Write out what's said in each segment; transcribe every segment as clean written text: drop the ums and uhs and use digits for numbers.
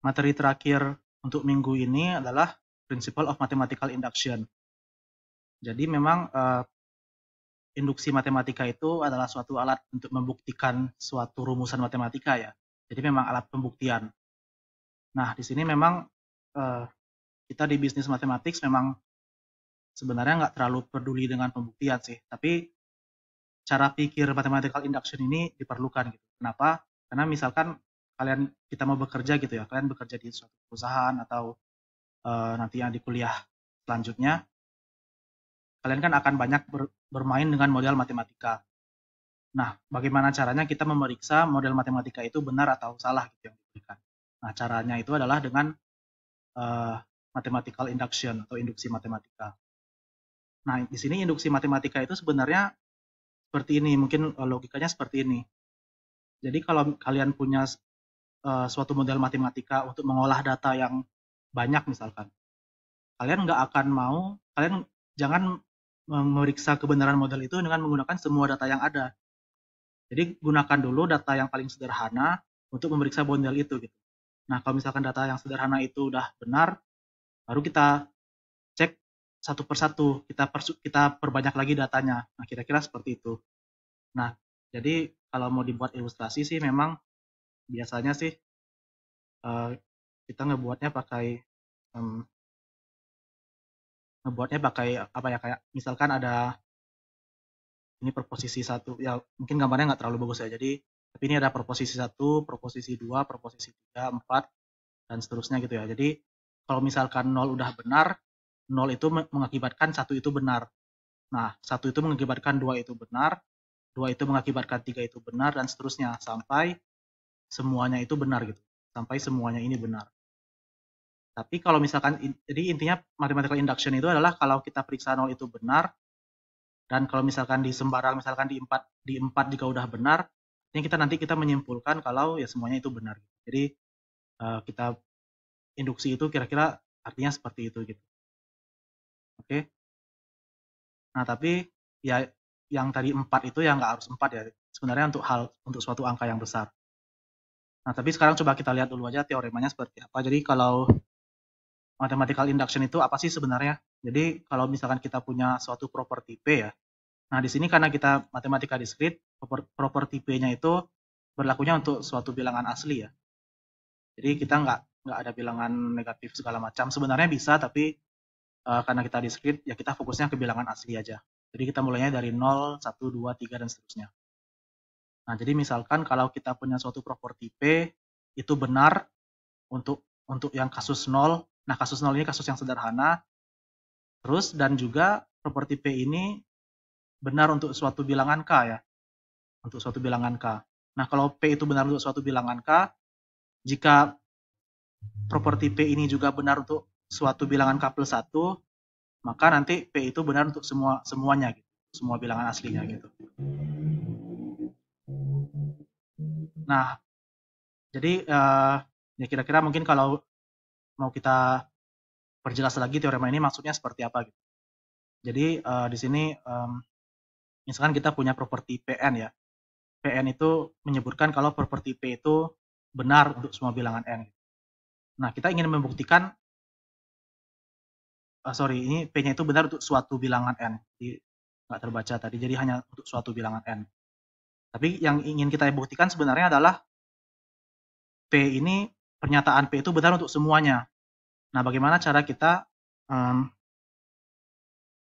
Materi terakhir untuk minggu ini adalah Principle of Mathematical Induction. Jadi memang induksi matematika itu adalah suatu alat untuk membuktikan suatu rumusan matematika ya. Jadi memang alat pembuktian. Nah, di sini memang eh, kita di bisnis matematik memang sebenarnya nggak terlalu peduli dengan pembuktian sih. Tapi cara pikir mathematical induction ini diperlukan gitu. Kenapa? Karena misalkan kita mau bekerja gitu ya, kalian bekerja di suatu perusahaan atau nanti yang di kuliah selanjutnya, kalian kan akan banyak bermain dengan model matematika. Nah, bagaimana caranya kita memeriksa model matematika itu benar atau salah gitu yang diberikan. Nah, caranya itu adalah dengan uh, mathematical induction atau induksi matematika. Nah, di sini induksi matematika itu sebenarnya seperti ini, mungkin logikanya seperti ini. Jadi kalau kalian punya suatu model matematika untuk mengolah data yang banyak misalkan, kalian jangan memeriksa kebenaran model itu dengan menggunakan semua data yang ada. Jadi gunakan dulu data yang paling sederhana untuk memeriksa model itu gitu. Nah, kalau misalkan data yang sederhana itu udah benar, baru kita cek satu persatu, kita perbanyak lagi datanya. Nah, kira-kira seperti itu. Nah, jadi kalau mau dibuat ilustrasi sih memang biasanya sih uh, kita ngebuatnya pakai apa ya, kayak misalkan ada ini proposisi satu ya, mungkin gambarnya nggak terlalu bagus ya, jadi tapi ini ada proposisi satu, proposisi dua, proposisi tiga, empat, dan seterusnya gitu ya. Jadi kalau misalkan nol udah benar, nol itu mengakibatkan satu itu benar. Nah, satu itu mengakibatkan dua itu benar, dua itu mengakibatkan tiga itu benar, dan seterusnya sampai semuanya itu benar gitu. Sampai semuanya ini benar. Tapi kalau misalkan, jadi intinya mathematical induction itu adalah kalau kita periksa nol itu benar, dan kalau misalkan di sembarang, misalkan di empat juga udah benar, ini nanti kita menyimpulkan kalau ya semuanya itu benar. Jadi kita induksi itu kira-kira artinya seperti itu gitu. Oke. Nah, tapi ya yang tadi 4 itu ya nggak harus 4 ya. Sebenarnya untuk suatu angka yang besar. Nah, tapi sekarang coba kita lihat dulu aja teoremanya seperti apa. Jadi kalau mathematical induction itu apa sih sebenarnya? Jadi kalau misalkan kita punya suatu properti P ya. Nah, di sini karena kita matematika diskrit, properti P-nya itu berlakunya untuk suatu bilangan asli ya. Jadi kita nggak ada bilangan negatif segala macam. Sebenarnya bisa, tapi karena kita diskrit, ya kita fokusnya ke bilangan asli aja. Jadi kita mulainya dari 0, 1, 2, 3, dan seterusnya. Nah, jadi misalkan kalau kita punya suatu properti P, itu benar untuk yang kasus 0. Nah, kasus 0 ini kasus yang sederhana. Terus, dan juga properti P ini benar untuk suatu bilangan K ya. Untuk suatu bilangan K. Nah, kalau P itu benar untuk suatu bilangan K, jika properti P ini juga benar untuk suatu bilangan K plus 1, maka nanti P itu benar untuk semuanya gitu. Semua bilangan aslinya gitu. Nah, jadi ya kira-kira mungkin kalau mau kita perjelas lagi teorema ini maksudnya seperti apa gitu. Jadi di sini misalkan kita punya properti Pn ya. Pn itu menyebutkan kalau properti P itu benar untuk semua bilangan n. Nah, kita ingin membuktikan ini P-nya itu benar untuk suatu bilangan n. Jadi nggak terbaca tadi, jadi hanya untuk suatu bilangan n. Tapi yang ingin kita buktikan sebenarnya adalah P ini, pernyataan P itu benar untuk semuanya. Nah, bagaimana cara kita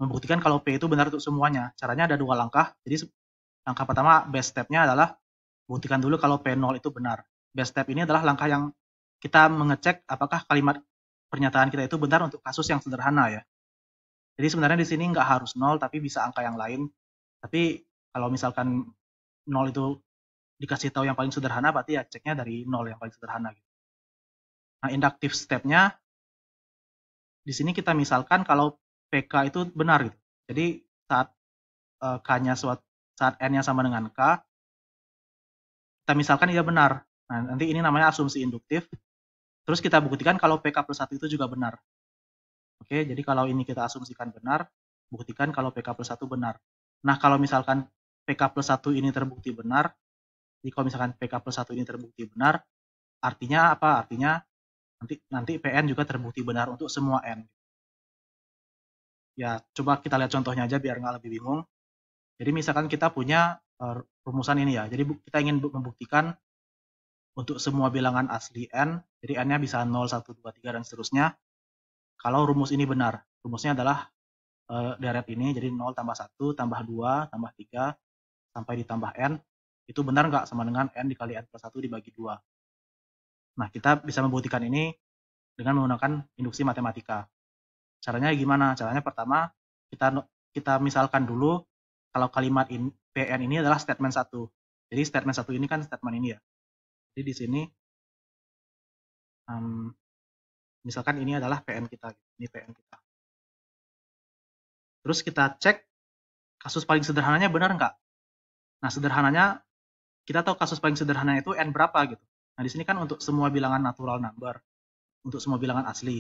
membuktikan kalau P itu benar untuk semuanya? Caranya ada 2 langkah. Jadi langkah pertama, base step-nya adalah buktikan dulu kalau P0 itu benar. Base step ini adalah langkah yang kita mengecek apakah kalimat pernyataan kita itu benar untuk kasus yang sederhana ya. Jadi sebenarnya di sini nggak harus 0, tapi bisa angka yang lain. Tapi kalau misalkan 0 itu dikasih tahu yang paling sederhana, berarti ya ceknya dari 0 yang paling sederhana. Gitu. Nah, inductive step-nya, di sini kita misalkan kalau PK itu benar gitu. Jadi saat saat N-nya sama dengan K, kita misalkan ia benar. Nah, nanti ini namanya asumsi induktif. Terus kita buktikan kalau PK plus 1 itu juga benar. Oke, jadi kalau ini kita asumsikan benar, buktikan kalau PK plus 1 benar. Nah, kalau misalkan PK plus 1 ini terbukti benar, jadi kalau misalkan PK plus 1 ini terbukti benar, artinya apa? Artinya Nanti Pn juga terbukti benar untuk semua N. Ya, coba kita lihat contohnya aja biar nggak lebih bingung. Jadi misalkan kita punya rumusan ini ya. Jadi kita ingin membuktikan untuk semua bilangan asli N, jadi N-nya bisa 0, 1, 2, 3, dan seterusnya. Kalau rumus ini benar, rumusnya adalah deret ini, jadi 0 tambah 1, tambah 2, tambah 3, sampai ditambah N, itu benar nggak sama dengan N dikali N plus 1 dibagi 2. Nah, kita bisa membuktikan ini dengan menggunakan induksi matematika. Caranya gimana? Caranya pertama, kita misalkan dulu kalau kalimat PN ini adalah statement 1. Jadi statement 1 ini kan statement ini ya. Jadi di sini misalkan ini adalah PN kita, ini PN kita. Terus kita cek kasus paling sederhananya benar nggak? Nah, sederhananya kita tahu kasus paling sederhana itu N berapa gitu. Nah, di sini kan untuk semua bilangan natural number, untuk semua bilangan asli.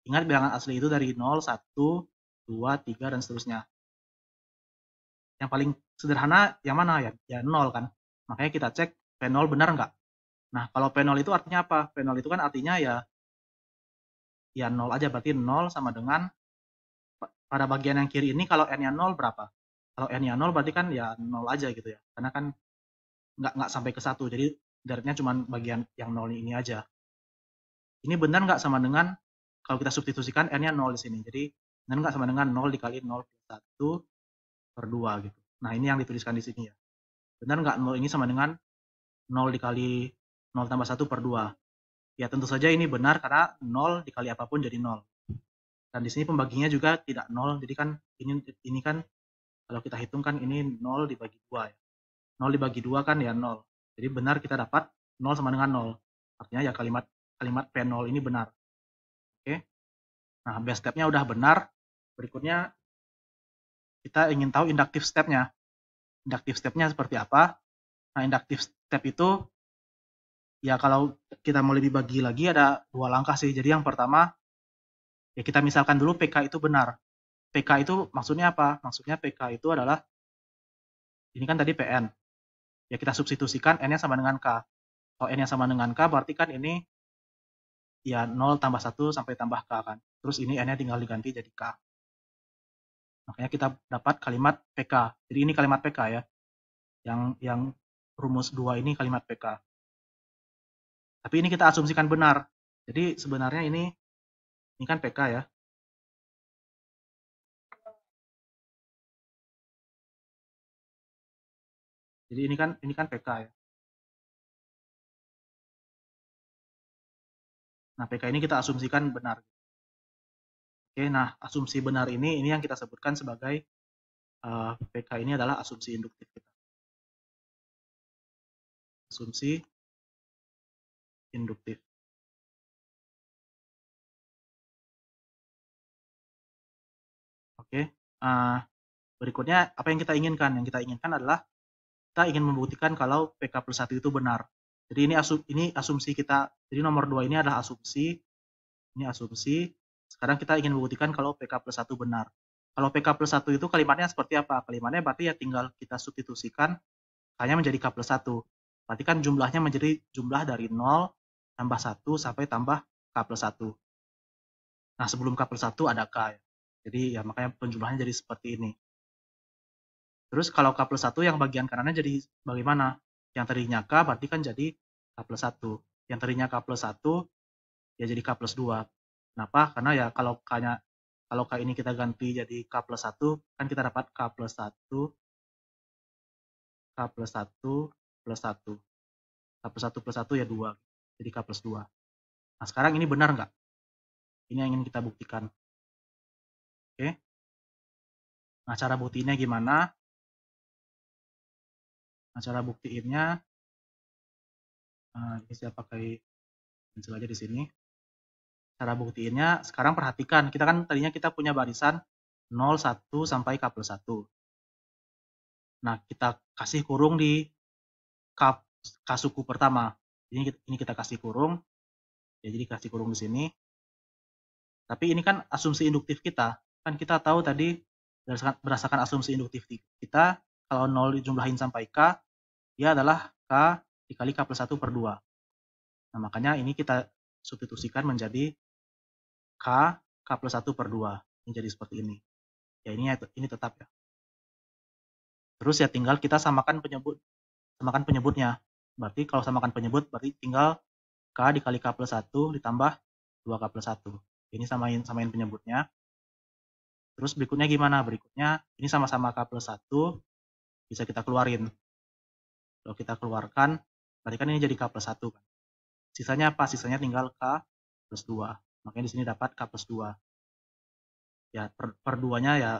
Ingat bilangan asli itu dari 0, 1, 2, 3, dan seterusnya. Yang paling sederhana yang mana ya? Ya 0 kan. Makanya kita cek P0 benar nggak? Nah, kalau P0 itu artinya apa? P0 itu kan artinya ya 0 aja, berarti 0 sama dengan pada bagian yang kiri ini kalau N-nya 0 berapa? Kalau N-nya 0 berarti kan ya 0 aja gitu ya. Karena kan nggak sampai ke 1, jadi deretnya cuma bagian yang 0 ini aja. Ini benar nggak sama dengan kalau kita substitusikan N-nya 0 di sini. Jadi benar nggak sama dengan 0 dikali 0 plus 1 per 2 gitu. Nah, ini yang dituliskan di sini ya. Benar nggak 0 ini sama dengan 0 dikali 0 tambah 1 per 2? Ya tentu saja ini benar karena 0 dikali apapun jadi 0. Dan di sini pembaginya juga tidak 0, jadi kan ini kan kalau kita hitung kan ini 0 dibagi 2 ya. 0 dibagi 2 kan ya 0. Jadi benar kita dapat 0 sama dengan 0. Artinya ya kalimat P0 ini benar. Oke. Nah, base step-nya udah benar. Berikutnya kita ingin tahu inductive step-nya. Inductive step-nya seperti apa? Nah, inductive step itu ya kalau kita mau lebih bagi lagi ada 2 langkah sih. Jadi yang pertama ya kita misalkan dulu PK itu benar. PK itu maksudnya apa? Maksudnya PK itu adalah ini kan tadi PN. Ya kita substitusikan N-nya sama dengan K. Kalau N-nya sama dengan K berarti kan ini ya 0 tambah 1 sampai tambah K kan. Terus ini N-nya tinggal diganti jadi K. Makanya kita dapat kalimat PK. Jadi ini kalimat PK ya. Yang rumus 2 ini kalimat PK. Tapi ini kita asumsikan benar. Jadi sebenarnya ini kan PK ya. Jadi ini kan PK ya. Nah, PK ini kita asumsikan benar. Oke, nah asumsi benar ini yang kita sebutkan sebagai PK ini adalah asumsi induktif kita. Asumsi induktif. Oke, berikutnya apa yang kita inginkan? Yang kita inginkan adalah kita ingin membuktikan kalau PK plus 1 itu benar. Jadi ini asumsi kita. Jadi nomor 2 ini adalah asumsi. Ini asumsi. Sekarang kita ingin membuktikan kalau PK plus 1 benar. Kalau PK plus 1 itu kalimatnya seperti apa? Kalimatnya berarti ya tinggal kita substitusikan hanya menjadi K plus 1. Berarti kan jumlahnya menjadi jumlah dari 0 tambah 1 sampai tambah K plus 1. Nah, sebelum K plus 1 ada K ya. Jadi ya makanya penjumlahannya jadi seperti ini. Terus kalau K plus 1 yang bagian kanannya jadi bagaimana? Yang tadinya K berarti kan jadi K plus 1. Yang tadinya K plus 1 ya jadi K plus 2. Kenapa? Karena ya kalau K ini kita ganti jadi K plus 1, kan kita dapat K plus 1, K plus 1 plus 1. K plus 1 plus 1 ya 2. Jadi K plus 2. Nah, sekarang ini benar nggak? Ini yang ingin kita buktikan. Oke. Nah, cara buktiinnya gimana? Nah, cara buktiinnya ini saya pakai pensil aja di sini. Cara buktiinnya sekarang perhatikan, kita kan tadinya kita punya barisan 0, 1 sampai K plus 1. Nah, kita kasih kurung di K suku pertama. Ini kita kasih kurung. Ya, jadi kasih kurung di sini. Tapi ini kan asumsi induktif kita. Kan kita tahu tadi berdasarkan asumsi induktif kita, kalau 0 dijumlahin sampai K, dia adalah K dikali K plus 1 per 2. Nah, makanya ini kita substitusikan menjadi K plus 1 per 2. Ini jadi seperti ini. Ya ini tetap ya. Terus ya tinggal kita samakan penyebutnya. Berarti kalau samakan penyebut berarti tinggal K dikali K plus 1 ditambah 2K plus 1. Ini samain penyebutnya. Terus berikutnya gimana? Berikutnya ini sama-sama K plus 1 bisa kita keluarin. Kalau kita keluarkan berarti kan ini jadi K plus 1 kan. Sisanya apa? Sisanya tinggal K plus 2. Makanya di sini dapat K plus 2. Ya per 2-nya ya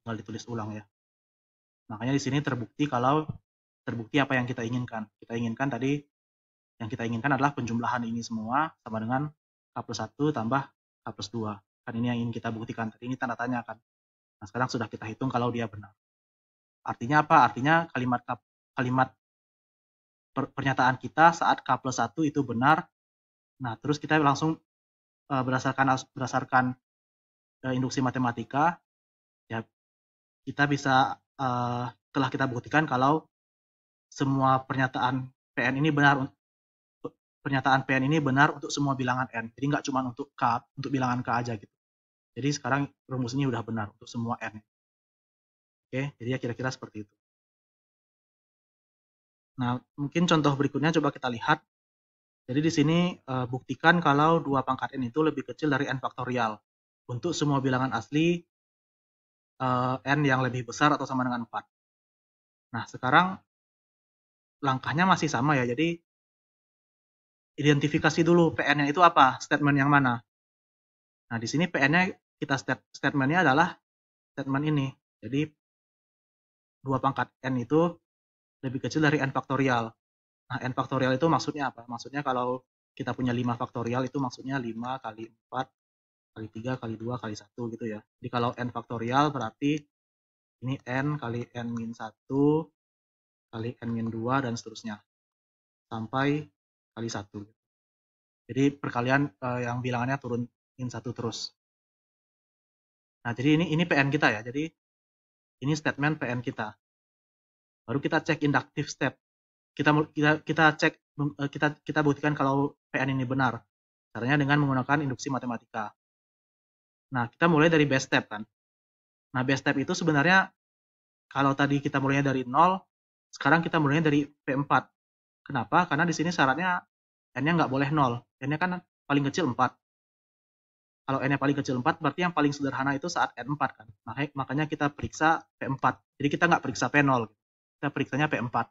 tinggal ditulis ulang ya. Makanya di sini terbukti apa yang kita inginkan. Yang kita inginkan adalah penjumlahan ini semua sama dengan K plus 1 tambah K plus 2. Kan ini yang ingin kita buktikan. Tadi ini tanda tanya kan. Nah sekarang sudah kita hitung kalau dia benar. Artinya apa? Artinya kalimat pernyataan kita saat K plus 1 itu benar. Nah terus kita langsung berdasarkan induksi matematika, ya kita bisa telah kita buktikan kalau semua pernyataan PN ini benar untuk semua bilangan N. Jadi nggak cuma untuk K, untuk bilangan K aja gitu. Jadi sekarang rumus ini udah benar untuk semua N. Oke, jadi ya kira-kira seperti itu. Nah, mungkin contoh berikutnya coba kita lihat. Jadi di sini buktikan kalau 2 pangkat N itu lebih kecil dari N faktorial untuk semua bilangan asli N yang lebih besar atau sama dengan 4. Nah, sekarang langkahnya masih sama ya. Jadi identifikasi dulu PN-nya itu apa, statement yang mana. Nah, di sini PN-nya statement-nya adalah statement ini. Jadi 2 pangkat N itu lebih kecil dari N faktorial. Nah, N faktorial itu maksudnya apa? Maksudnya kalau kita punya 5 faktorial itu maksudnya 5 kali 4 kali 3 kali 2 kali 1 gitu ya. Jadi kalau N faktorial berarti ini N kali N min 1 kali N min 2 dan seterusnya. Sampai kali 1. Jadi perkalian yang bilangannya turun min 1 terus. Nah, jadi ini PN kita ya. Jadi ini statement PN kita. Baru kita cek inductive step. Kita buktikan kalau PN ini benar. Caranya dengan menggunakan induksi matematika. Nah, kita mulai dari base step kan. Nah, base step itu sebenarnya kalau tadi kita mulainya dari 0, sekarang kita mulainya dari P4. Kenapa? Karena di sini syaratnya N-nya nggak boleh 0. N-nya kan paling kecil 4. Kalau N-nya paling kecil 4, berarti yang paling sederhana itu saat N4 kan. Makanya kita periksa P4. Jadi kita nggak periksa P0. Kita periksanya P4.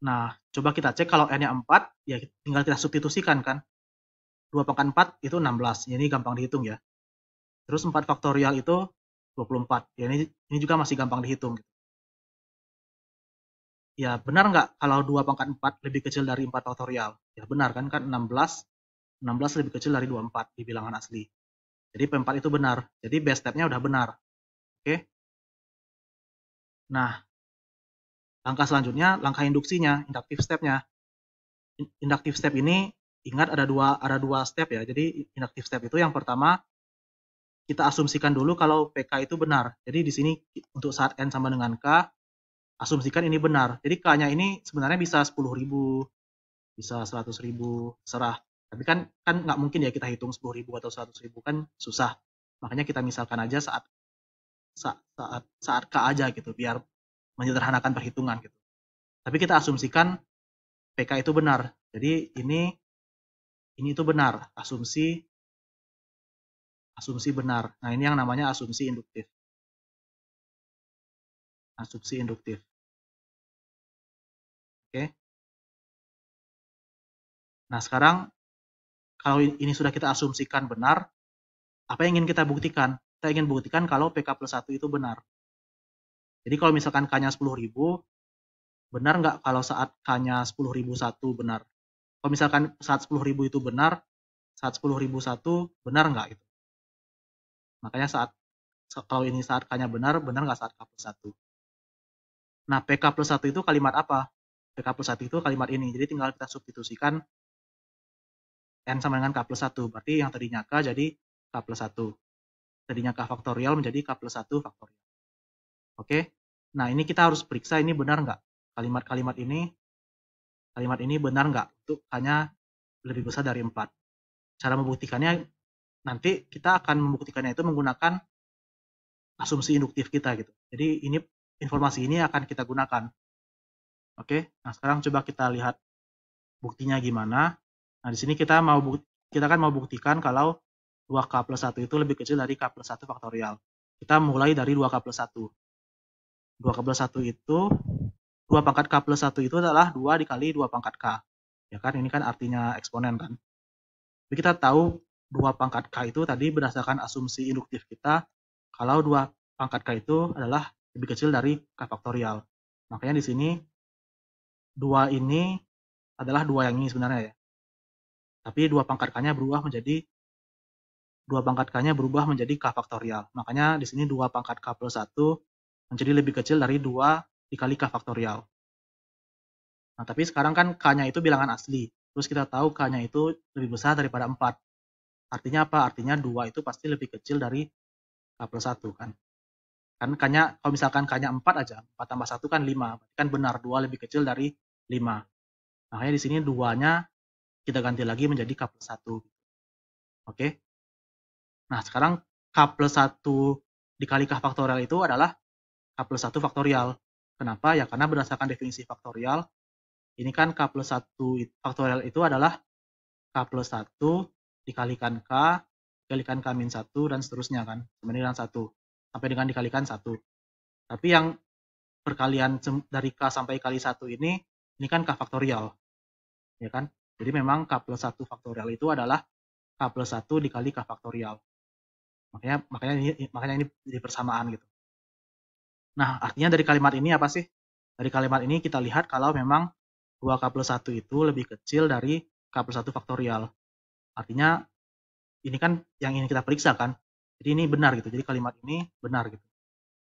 Nah, coba kita cek kalau N-nya 4, ya tinggal kita substitusikan kan. 2 pangkat 4 itu 16. Ini gampang dihitung ya. Terus 4 faktorial itu 24. Ya ini juga masih gampang dihitung. Ya benar nggak kalau 2 pangkat 4 lebih kecil dari 4 faktorial? Ya benar kan 16 lebih kecil dari 24 di bilangan asli. Jadi P4 itu benar. Jadi base step-nya udah benar. Oke. Nah, langkah selanjutnya, langkah induksinya, inductive step-nya. Inductive step ini, ingat ada dua step ya. Jadi inductive step itu yang pertama, kita asumsikan dulu kalau PK itu benar. Jadi di sini untuk saat N sama dengan K, asumsikan ini benar. Jadi K-nya ini sebenarnya bisa 10.000, bisa 100.000, serah. Tapi kan nggak mungkin ya kita hitung 10.000 atau 100.000 kan susah. Makanya kita misalkan aja saat K aja gitu, biar menyederhanakan perhitungan gitu. Tapi kita asumsikan PK itu benar. Jadi ini itu benar, asumsi benar. Nah, ini yang namanya asumsi induktif. Asumsi induktif. Oke. Nah, sekarang kalau ini sudah kita asumsikan benar, apa yang ingin kita buktikan? Kita ingin buktikan kalau PK plus 1 itu benar. Jadi kalau misalkan K-nya 10.000, benar nggak kalau saat K-nya 10.001 benar? Kalau misalkan saat 10.000 itu benar, saat 10.001 benar nggak gitu? Makanya kalau ini saat K-nya benar nggak saat K plus 1? Nah, PK plus 1 itu kalimat apa? PK plus 1 itu kalimat ini. Jadi tinggal kita substitusikan N sama dengan K plus 1. Berarti yang tadinya K jadi K plus 1. Tadinya K faktorial menjadi K plus 1 faktorial. Oke? Nah, ini kita harus periksa ini benar nggak? Kalimat-kalimat ini kalimat ini benar nggak untuk K-nya lebih besar dari 4. Cara membuktikannya, nanti kita akan membuktikannya itu menggunakan asumsi induktif kita gitu. Jadi informasi ini akan kita gunakan. Oke, nah sekarang coba kita lihat buktinya gimana. Nah, di sini kita kan mau buktikan kalau 2K plus 1 itu lebih kecil dari K plus 1 faktorial. Kita mulai dari 2K plus 1. 2K plus 1 itu, 2 pangkat K plus 1 itu adalah 2 dikali 2 pangkat K. Ya kan, ini kan artinya eksponen kan. Jadi kita tahu 2 pangkat K itu tadi berdasarkan asumsi induktif kita, kalau 2 pangkat K itu adalah lebih kecil dari K faktorial. Makanya di sini 2 ini adalah 2 yang ini sebenarnya ya. Tapi 2 pangkat K-nya berubah menjadi 2 pangkat K-nya berubah menjadi K faktorial. Makanya di sini 2 pangkat K plus 1 menjadi lebih kecil dari 2 dikali K faktorial. Nah, tapi sekarang kan K-nya itu bilangan asli. Terus kita tahu K-nya itu lebih besar daripada 4. Artinya apa? Artinya 2 itu pasti lebih kecil dari K plus 1 kan. Kan K-nya, kalau misalkan K-nya 4 aja, 4 tambah 1 kan 5. Berarti kan benar 2 lebih kecil dari 5. Makanya di sini 2-nya kita ganti lagi menjadi K plus 1. Oke. Nah, sekarang K plus 1 dikali K faktorial itu adalah K plus 1 faktorial. Kenapa? Ya karena berdasarkan definisi faktorial, ini kan K plus 1 faktorial itu adalah K plus 1 dikalikan K, dikalikan K min 1, dan seterusnya kan, sama dengan 1. Sampai dengan dikalikan 1. Tapi yang perkalian dari K sampai kali 1 ini kan K faktorial. Ya kan? Jadi memang K plus 1 faktorial itu adalah K plus 1 dikali K faktorial. Makanya ini jadi persamaan gitu. Nah, artinya dari kalimat ini apa sih? Dari kalimat ini kita lihat kalau memang 2K plus 1 itu lebih kecil dari K plus 1 faktorial. Artinya ini kan yang ingin kita periksa kan. Jadi ini benar gitu. Jadi kalimat ini benar gitu.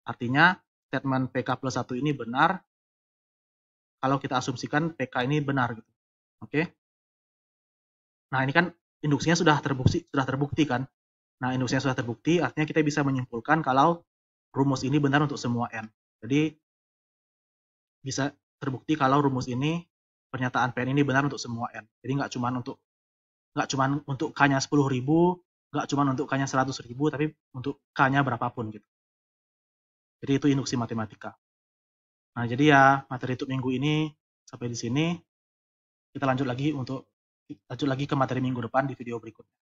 Artinya statement PK plus 1 ini benar kalau kita asumsikan PK ini benar gitu. Oke. Nah, ini kan induksinya sudah terbukti kan. Nah, induksinya sudah terbukti, artinya kita bisa menyimpulkan kalau rumus ini benar untuk semua N. Jadi, bisa terbukti kalau rumus ini, pernyataan PN ini benar untuk semua N. Jadi nggak cuma untuk K-nya 10.000, nggak cuma untuk K-nya 100.000, tapi untuk K-nya berapapun gitu. Jadi itu induksi matematika. Nah, jadi ya materi untuk minggu ini sampai di sini. Kita lanjut lagi ke materi minggu depan di video berikutnya.